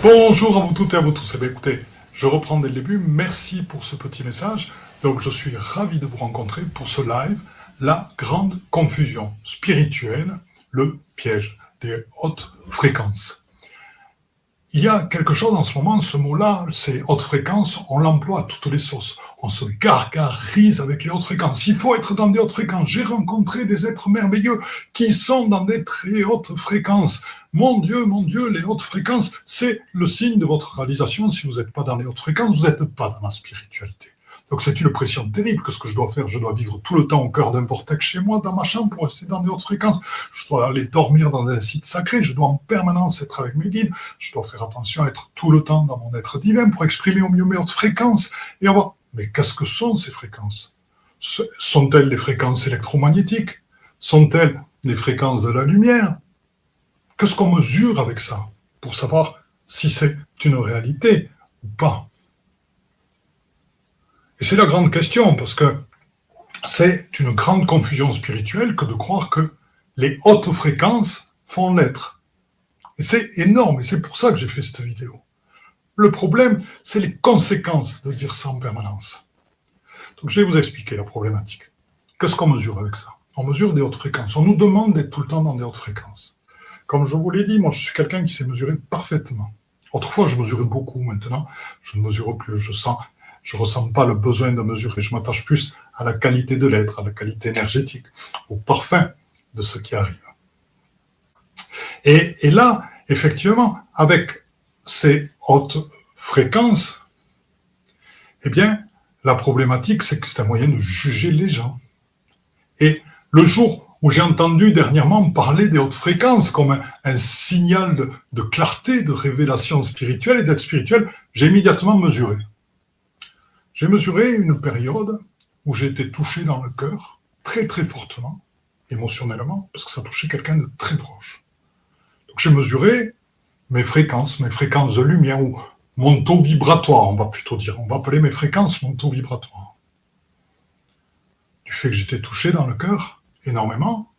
Bonjour à vous toutes et à vous tous. Eh bien, écoutez, je reprends dès le début. Merci pour ce petit message. Donc, je suis ravi de vous rencontrer pour ce live, la grande confusion spirituelle, le piège des hautes fréquences. Il y a quelque chose en ce moment, ce mot-là, c'est haute fréquence, on l'emploie à toutes les sauces. On se gargarise avec les hautes fréquences. Il faut être dans des hautes fréquences. J'ai rencontré des êtres merveilleux qui sont dans des très hautes fréquences. Mon Dieu, les hautes fréquences, c'est le signe de votre réalisation. Si vous n'êtes pas dans les hautes fréquences, vous n'êtes pas dans la spiritualité. Donc c'est une pression terrible. Qu'est-ce que je dois faire? Je dois vivre tout le temps au cœur d'un vortex chez moi, dans ma chambre, pour rester dans des hautes fréquences. Je dois aller dormir dans un site sacré. Je dois en permanence être avec mes guides. Je dois faire attention à être tout le temps dans mon être divin pour exprimer au mieux mes hautes fréquences. Et avoir... Mais qu'est-ce que sont ces fréquences? Sont-elles les fréquences électromagnétiques? Sont-elles les fréquences de la lumière? Qu'est-ce qu'on mesure avec ça pour savoir si c'est une réalité ou pas? Et c'est la grande question, parce que c'est une grande confusion spirituelle que de croire que les hautes fréquences font l'être. Et c'est énorme, et c'est pour ça que j'ai fait cette vidéo. Le problème, c'est les conséquences de dire ça en permanence. Donc je vais vous expliquer la problématique. Qu'est-ce qu'on mesure avec ça? On mesure des hautes fréquences. On nous demande d'être tout le temps dans des hautes fréquences. Comme je vous l'ai dit, moi je suis quelqu'un qui sait mesurer parfaitement. Autrefois, je mesurais beaucoup. Maintenant, je ne mesure plus. Je ressens pas le besoin de mesurer. Je m'attache plus à la qualité de l'être, à la qualité énergétique, au parfum de ce qui arrive. Et là, effectivement, avec ces hautes fréquences, eh bien, la problématique, c'est que c'est un moyen de juger les gens. Et le jour où j'ai entendu dernièrement parler des hautes fréquences comme un signal de clarté, de révélation spirituelle et d'être spirituel, j'ai immédiatement mesuré. J'ai mesuré une période où j'ai été touché dans le cœur, très très fortement, émotionnellement, parce que ça touchait quelqu'un de très proche. Donc j'ai mesuré mes fréquences de lumière, ou mon taux vibratoire, on va plutôt dire. On va appeler mes fréquences mon taux vibratoire. Du fait que j'étais touché dans le cœur énormément,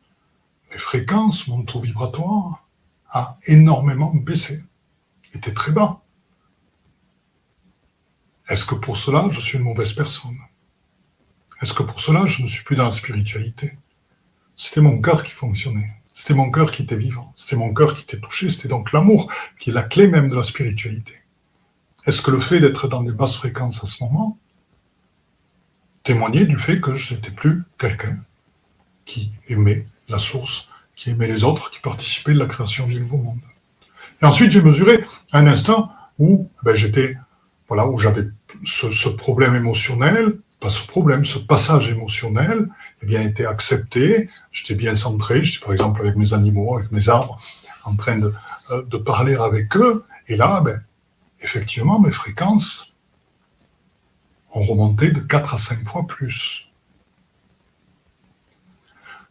mes fréquences, mon taux vibratoire a énormément baissé, était très bas. Est-ce que pour cela, je suis une mauvaise personne? Est-ce que pour cela, je ne suis plus dans la spiritualité? C'était mon cœur qui fonctionnait. C'était mon cœur qui était vivant. C'était mon cœur qui était touché. C'était donc l'amour qui est la clé même de la spiritualité. Est-ce que le fait d'être dans des basses fréquences à ce moment témoignait du fait que je n'étais plus quelqu'un qui aimait la source, qui aimait les autres, qui participait de la création du nouveau monde? Et ensuite, j'ai mesuré un instant où où j'avais ce problème émotionnel, ce passage émotionnel, était accepté, j'étais bien centré, j'étais par exemple avec mes animaux, avec mes arbres, en train de parler avec eux, et là, effectivement, mes fréquences ont remonté de 4 à 5 fois plus.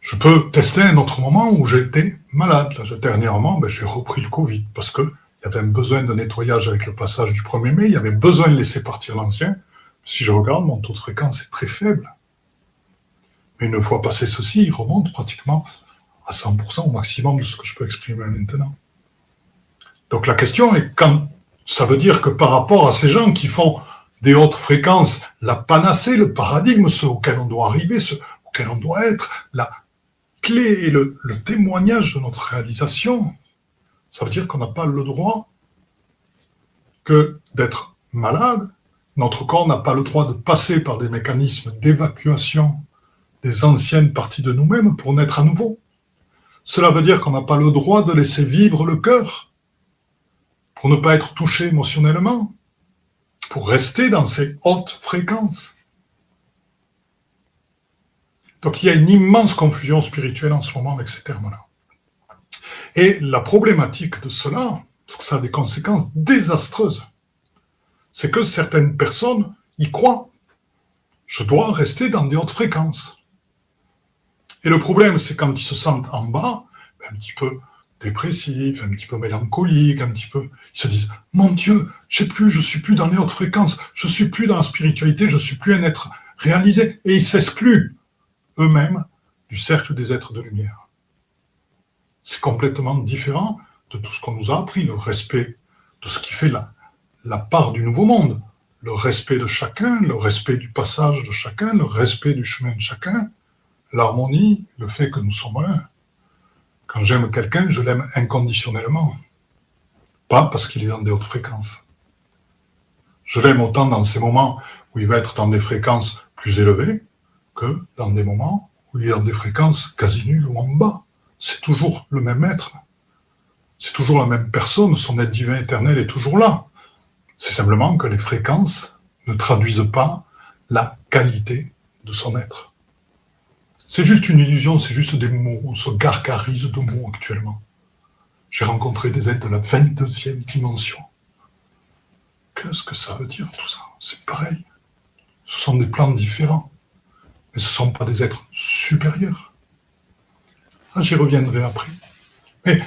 Je peux tester un autre moment où j'étais malade. Là, dernièrement, j'ai repris le Covid, parce que il y avait un besoin de nettoyage avec le passage du 1er mai, il y avait besoin de laisser partir l'ancien. Si je regarde, mon taux de fréquence est très faible. Mais une fois passé ceci, il remonte pratiquement à 100% au maximum de ce que je peux exprimer maintenant. Donc la question est, quand ça veut dire que par rapport à ces gens qui font des hautes fréquences, la panacée, le paradigme, ceux auxquels on doit arriver, ceux auxquels on doit être, la clé et le témoignage de notre réalisation, ça veut dire qu'on n'a pas le droit que d'être malade. Notre corps n'a pas le droit de passer par des mécanismes d'évacuation des anciennes parties de nous-mêmes pour naître à nouveau. Cela veut dire qu'on n'a pas le droit de laisser vivre le cœur pour ne pas être touché émotionnellement, pour rester dans ces hautes fréquences. Donc il y a une immense confusion spirituelle en ce moment avec ces termes-là. Et la problématique de cela, parce que ça a des conséquences désastreuses, c'est que certaines personnes y croient. Je dois rester dans des hautes fréquences. Et le problème, c'est quand ils se sentent en bas, un petit peu dépressifs, un petit peu mélancoliques, ils se disent « Mon Dieu, je suis plus dans les hautes fréquences, je suis plus dans la spiritualité, je suis plus un être réalisé. » Et ils s'excluent eux-mêmes du cercle des êtres de lumière. C'est complètement différent de tout ce qu'on nous a appris, le respect de ce qui fait la part du nouveau monde. Le respect de chacun, le respect du passage de chacun, le respect du chemin de chacun, l'harmonie, le fait que nous sommes un. Quand j'aime quelqu'un, je l'aime inconditionnellement. Pas parce qu'il est dans des hautes fréquences. Je l'aime autant dans ces moments où il va être dans des fréquences plus élevées que dans des moments où il est dans des fréquences quasi nulles ou en bas. C'est toujours le même être. C'est toujours la même personne. Son être divin éternel est toujours là. C'est simplement que les fréquences ne traduisent pas la qualité de son être. C'est juste une illusion, c'est juste des mots. On se gargarise de mots actuellement. J'ai rencontré des êtres de la 22e dimension. Qu'est-ce que ça veut dire tout ça? C'est pareil. Ce sont des plans différents. Mais ce ne sont pas des êtres supérieurs. Ah, j'y reviendrai après. Mais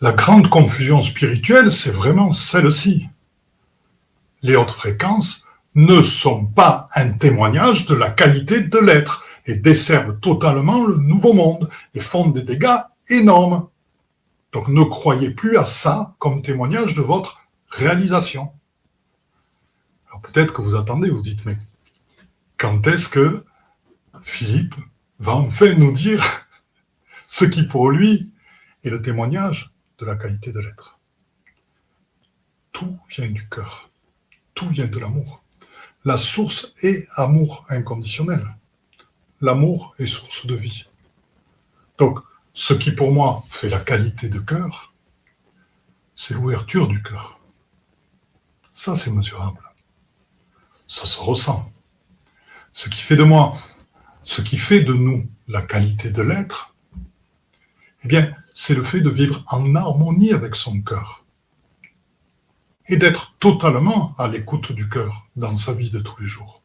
la grande confusion spirituelle, c'est vraiment celle-ci. Les hautes fréquences ne sont pas un témoignage de la qualité de l'être et desservent totalement le nouveau monde et font des dégâts énormes. Donc ne croyez plus à ça comme témoignage de votre réalisation. Alors peut-être que vous attendez, vous dites, mais quand est-ce que Philippe va enfin nous dire ce qui pour lui est le témoignage de la qualité de l'être? Tout vient du cœur. Tout vient de l'amour. La source est amour inconditionnel. L'amour est source de vie. Donc, ce qui pour moi fait la qualité de cœur, c'est l'ouverture du cœur. Ça, c'est mesurable. Ça se ressent. Ce qui fait de moi, ce qui fait de nous la qualité de l'être, eh bien, c'est le fait de vivre en harmonie avec son cœur. Et d'être totalement à l'écoute du cœur dans sa vie de tous les jours.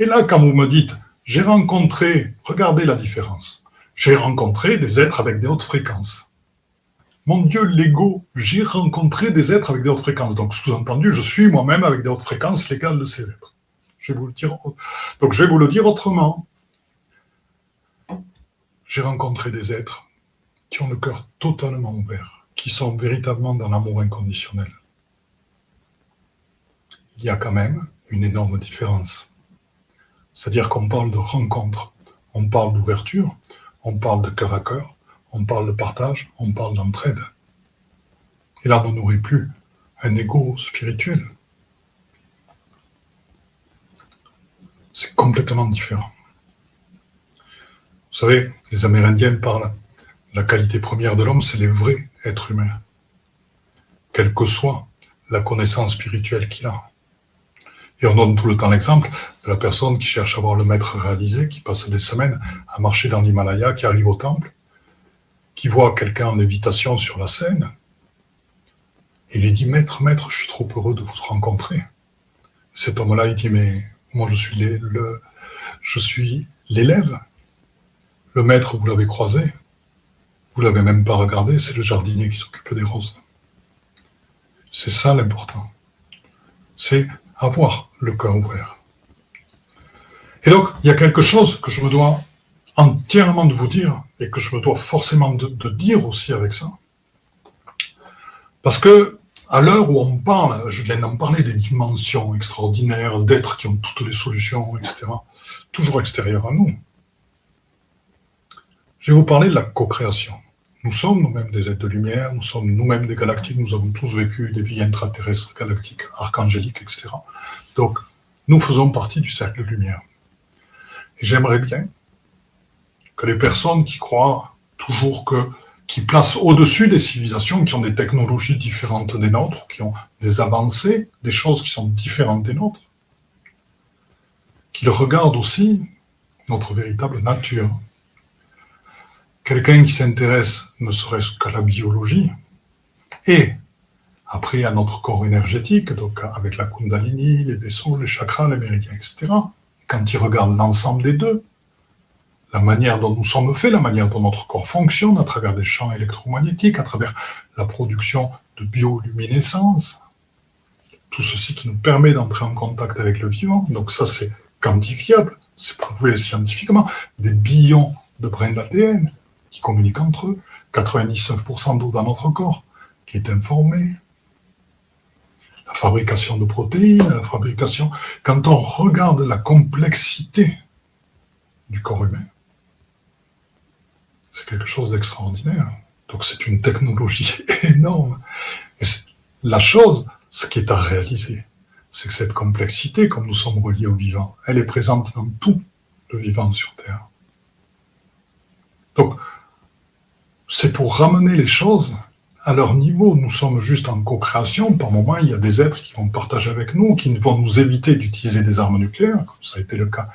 Et là, quand vous me dites, j'ai rencontré, regardez la différence, j'ai rencontré des êtres avec des hautes fréquences. Mon Dieu, l'ego, j'ai rencontré des êtres avec des hautes fréquences. Donc, sous-entendu, je suis moi-même avec des hautes fréquences légales de ces êtres. Je vais vous le dire. Donc, je vais vous le dire autrement. J'ai rencontré des êtres qui ont le cœur totalement ouvert, qui sont véritablement dans l'amour inconditionnel. Il y a quand même une énorme différence. C'est-à-dire qu'on parle de rencontre, on parle d'ouverture, on parle de cœur à cœur, on parle de partage, on parle d'entraide. Et là, on ne nourrit plus un ego spirituel. C'est complètement différent. Vous savez, les Amérindiens parlent de la qualité première de l'homme, c'est les vrais êtres humains. Quelle que soit la connaissance spirituelle qu'il a. Et on donne tout le temps l'exemple de la personne qui cherche à voir le maître réalisé, qui passe des semaines à marcher dans l'Himalaya, qui arrive au temple, qui voit quelqu'un en lévitation sur la scène, et il lui dit « Maître, maître, je suis trop heureux de vous rencontrer. » Cet homme-là, il dit « Mais moi, je suis l'élève. Le maître, vous l'avez croisé. Vous l'avez même pas regardé, c'est le jardinier qui s'occupe des roses. » C'est ça l'important. C'est avoir le cœur ouvert. Et donc, il y a quelque chose que je me dois entièrement de vous dire, et que je me dois forcément de dire aussi avec ça. Parce que, à l'heure où on parle, je viens d'en parler, des dimensions extraordinaires, d'êtres qui ont toutes les solutions, etc., toujours extérieures à nous. Je vais vous parler de la co-création. Nous sommes nous-mêmes des êtres de lumière, nous sommes nous-mêmes des galactiques, nous avons tous vécu des vies intraterrestres, galactiques, archangéliques, etc. Donc, nous faisons partie du cercle de lumière. Et j'aimerais bien que les personnes qui croient toujours qui placent au-dessus des civilisations, qui ont des technologies différentes des nôtres, qui ont des avancées, des choses qui sont différentes des nôtres, qu'ils regardent aussi notre véritable nature. Quelqu'un qui s'intéresse ne serait-ce qu'à la biologie et après à notre corps énergétique, donc avec la Kundalini, les vaisseaux, les chakras, les méridiens, etc. Quand il regarde l'ensemble des deux, la manière dont nous sommes faits, la manière dont notre corps fonctionne à travers des champs électromagnétiques, à travers la production de bioluminescence, tout ceci qui nous permet d'entrer en contact avec le vivant, donc ça c'est quantifiable, c'est prouvé scientifiquement, des billions de brins d'ADN qui communiquent entre eux, 99% d'eau dans notre corps qui est informée. la fabrication de protéines, la fabrication... Quand on regarde la complexité du corps humain, c'est quelque chose d'extraordinaire. Donc c'est une technologie énorme. Et la chose, ce qui est à réaliser, c'est que cette complexité, comme nous sommes reliés au vivant, elle est présente dans tout le vivant sur Terre. Donc, c'est pour ramener les choses à leur niveau. Nous sommes juste en co-création. Par moments, il y a des êtres qui vont partager avec nous, qui vont nous éviter d'utiliser des armes nucléaires, comme ça a été le cas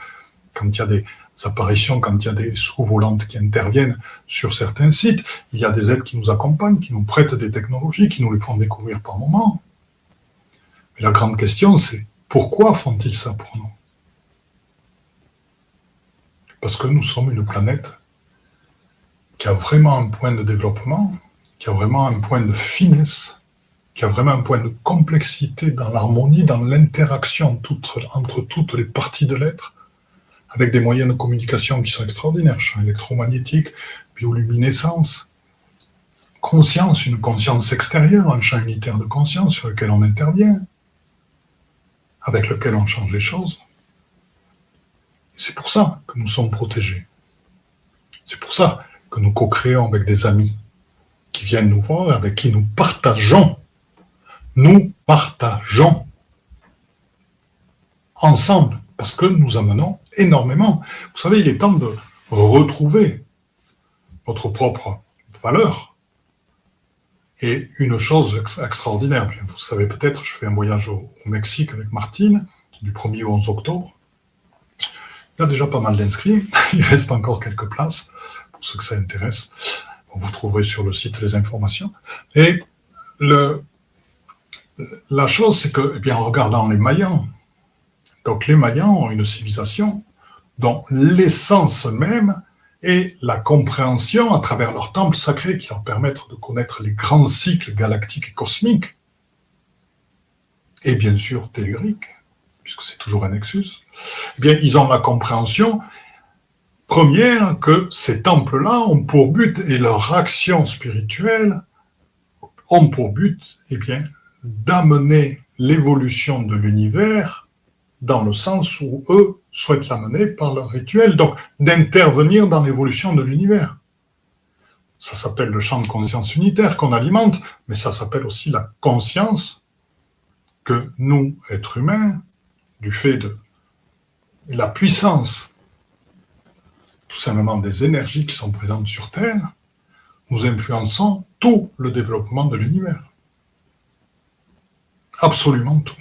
quand il y a des apparitions, quand il y a des sous-volantes qui interviennent sur certains sites. Il y a des êtres qui nous accompagnent, qui nous prêtent des technologies, qui nous les font découvrir par moments. Mais la grande question, c'est pourquoi font-ils ça pour nous? Parce que nous sommes une planète qui a vraiment un point de développement, qui a vraiment un point de finesse, qui a vraiment un point de complexité dans l'harmonie, dans l'interaction entre toutes les parties de l'être, avec des moyens de communication qui sont extraordinaires, champ électromagnétique, bioluminescence, conscience, une conscience extérieure, un champ unitaire de conscience sur lequel on intervient, avec lequel on change les choses. C'est pour ça que nous sommes protégés. C'est pour ça que nous co-créons avec des amis qui viennent nous voir, avec qui nous partageons ensemble, parce que nous amenons énormément. Vous savez, il est temps de retrouver notre propre valeur. Et une chose extraordinaire, vous savez peut-être, je fais un voyage au Mexique avec Martine, du 1er au 11 octobre. Il y a déjà pas mal d'inscrits, il reste encore quelques places, pour ceux que ça intéresse. Vous trouverez sur le site les informations. Et la chose, c'est que, en regardant les Mayans, donc les Mayans ont une civilisation dont l'essence même est la compréhension à travers leurs temples sacrés qui leur permettent de connaître les grands cycles galactiques et cosmiques, et bien sûr telluriques, puisque c'est toujours un nexus. Ils ont la compréhension première que ces temples-là ont pour but, et leur action spirituelle ont pour but, d'amener l'évolution de l'univers dans le sens où eux souhaitent l'amener par leur rituel, donc d'intervenir dans l'évolution de l'univers. Ça s'appelle le champ de conscience unitaire qu'on alimente, mais ça s'appelle aussi la conscience que nous, êtres humains, du fait de la puissance, tout simplement des énergies qui sont présentes sur Terre, nous influençons tout le développement de l'univers. Absolument tout.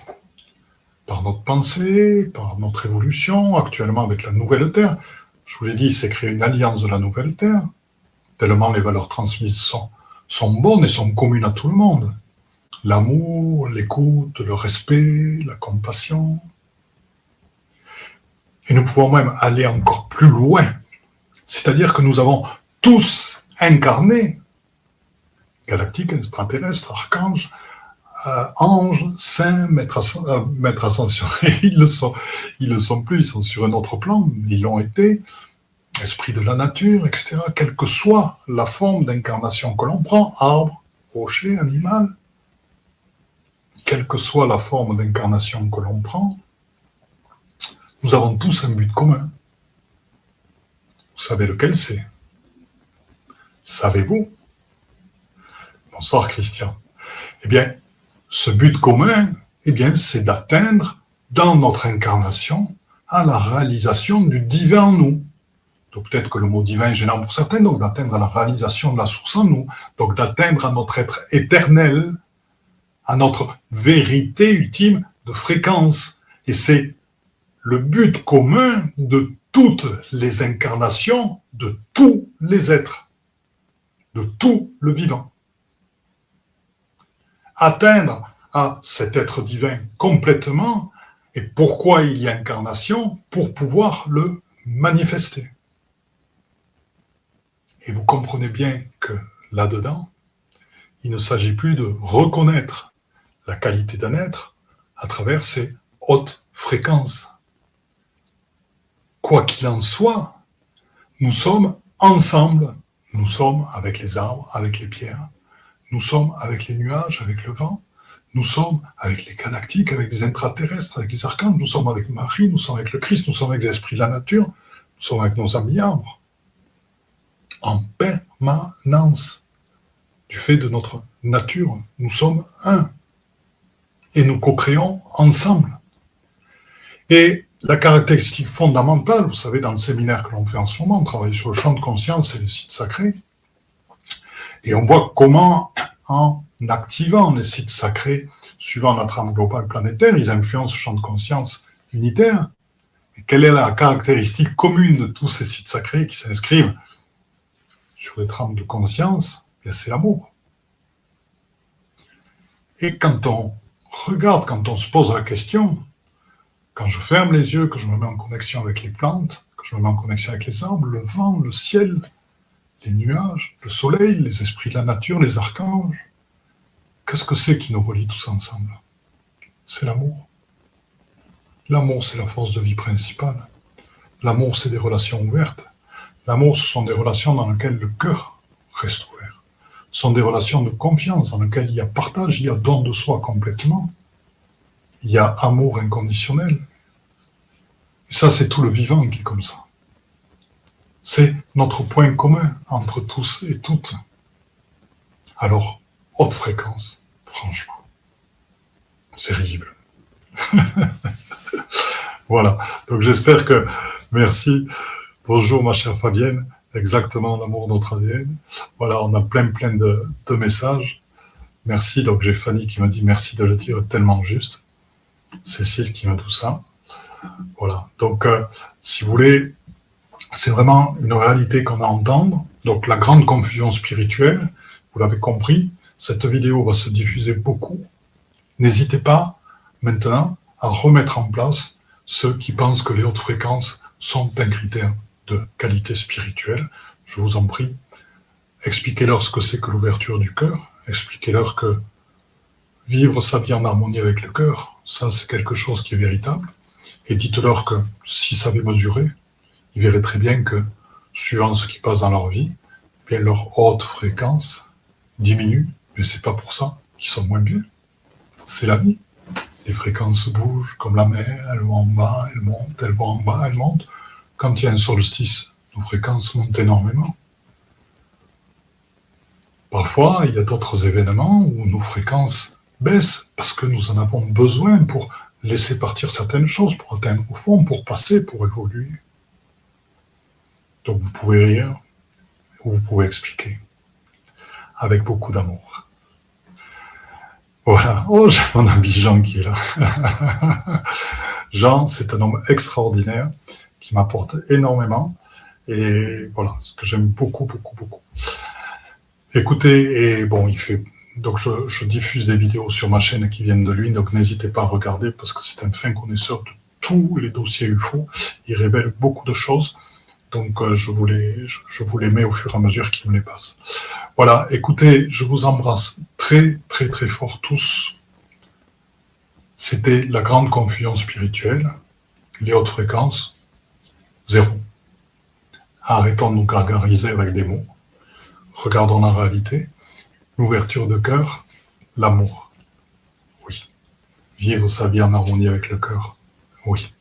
Par notre pensée, par notre évolution, actuellement avec la nouvelle Terre. Je vous l'ai dit, c'est créer une alliance de la nouvelle Terre, tellement les valeurs transmises sont bonnes et sont communes à tout le monde. L'amour, l'écoute, le respect, la compassion. Et nous pouvons même aller encore plus loin. C'est-à-dire que nous avons tous incarné, galactiques, extraterrestres, archanges, anges, saints, maîtres ascension. Ils le sont plus, ils sont sur un autre plan, mais ils l'ont été, esprit de la nature, etc. Quelle que soit la forme d'incarnation que l'on prend, arbre, rocher, animal, quelle que soit la forme d'incarnation que l'on prend, nous avons tous un but commun. Vous savez lequel c'est? Savez-vous? Bonsoir Christian. Ce but commun, c'est d'atteindre, dans notre incarnation, à la réalisation du divin en nous. Donc peut-être que le mot divin est gênant pour certains, donc d'atteindre à la réalisation de la source en nous, donc d'atteindre à notre être éternel, à notre vérité ultime de fréquence. Et c'est le but commun de toutes les incarnations de tous les êtres, de tout le vivant. Atteindre à cet être divin complètement, et pourquoi il y a incarnation? Pour pouvoir le manifester. Et vous comprenez bien que là-dedans, il ne s'agit plus de reconnaître la qualité d'un être à travers ses hautes fréquences. Quoi qu'il en soit, nous sommes ensemble. Nous sommes avec les arbres, avec les pierres. Nous sommes avec les nuages, avec le vent. Nous sommes avec les galactiques, avec les intraterrestres, avec les archanges, nous sommes avec Marie, nous sommes avec le Christ, nous sommes avec l'esprit de la nature, nous sommes avec nos amis arbres, en permanence. Du fait de notre nature, nous sommes un. Et nous co-créons ensemble. Et la caractéristique fondamentale, vous savez, dans le séminaire que l'on fait en ce moment, on travaille sur le champ de conscience et les sites sacrés, et on voit comment, en activant les sites sacrés, suivant notre âme globale planétaire, ils influencent le champ de conscience unitaire. Et quelle est la caractéristique commune de tous ces sites sacrés qui s'inscrivent sur les trames de conscience? Et c'est l'amour. Et quand on regarde, quand on se pose la question, quand je ferme les yeux, que je me mets en connexion avec les plantes, que je me mets en connexion avec les arbres, le vent, le ciel, les nuages, le soleil, les esprits de la nature, les archanges, qu'est-ce que c'est qui nous relie tous ensemble? C'est l'amour. L'amour, c'est la force de vie principale. L'amour, c'est des relations ouvertes. L'amour, ce sont des relations dans lesquelles le cœur reste ouvert. Ce sont des relations de confiance dans lesquelles il y a partage, il y a don de soi complètement. Il y a amour inconditionnel. Et ça, c'est tout le vivant qui est comme ça. C'est notre point commun entre tous et toutes. Alors, haute fréquence, franchement, c'est risible. Voilà, donc j'espère que... Merci. Bonjour ma chère Fabienne, exactement l'amour de notre ADN. Voilà, on a plein de messages. Merci, donc j'ai Fanny qui m'a dit merci de le dire tellement juste. Cécile qui m'a dit ça. Voilà, donc si vous voulez, c'est vraiment une réalité qu'on a à entendre. Donc la grande confusion spirituelle, vous l'avez compris, cette vidéo va se diffuser beaucoup. N'hésitez pas maintenant à remettre en place ceux qui pensent que les hautes fréquences sont un critère de qualité spirituelle. Je vous en prie, expliquez-leur ce que c'est que l'ouverture du cœur, expliquez-leur que vivre sa vie en harmonie avec le cœur, ça c'est quelque chose qui est véritable. Et dites-leur que s'ils savaient mesurer, ils verraient très bien que, suivant ce qui passe dans leur vie, eh bien leur haute fréquence diminue, mais c'est pas pour ça qu'ils sont moins bien. C'est la vie. Les fréquences bougent comme la mer, elles vont en bas, elles montent, elles vont en bas, elles montent. Quand il y a un solstice, nos fréquences montent énormément. Parfois, il y a d'autres événements où nos fréquences baissent parce que nous en avons besoin pour laisser partir certaines choses, pour atteindre au fond, pour passer, pour évoluer. Donc vous pouvez rire ou vous pouvez expliquer avec beaucoup d'amour. Voilà. Oh, j'ai mon ami Jean qui est là. Jean, c'est un homme extraordinaire qui m'apporte énormément et voilà, ce que j'aime beaucoup. Écoutez, et bon, il fait... Donc je diffuse des vidéos sur ma chaîne qui viennent de lui, donc n'hésitez pas à regarder parce que c'est un fin connaisseur de tous les dossiers UFO. Il révèle beaucoup de choses, donc je vous les mets au fur et à mesure qu'il me les passe. Voilà, écoutez, je vous embrasse très fort tous. C'était la grande confusion spirituelle, les hautes fréquences, zéro. Arrêtons de nous gargariser avec des mots. Regardons la réalité. L'ouverture de cœur, l'amour. Oui. Vivre sa vie en harmonie avec le cœur. Oui.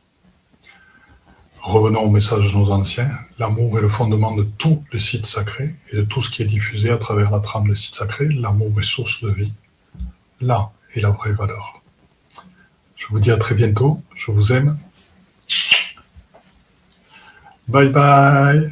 Revenons au message de nos anciens. L'amour est le fondement de tous les sites sacrés et de tout ce qui est diffusé à travers la trame des sites sacrés. L'amour est source de vie. Là est la vraie valeur. Je vous dis à très bientôt. Je vous aime. Bye bye.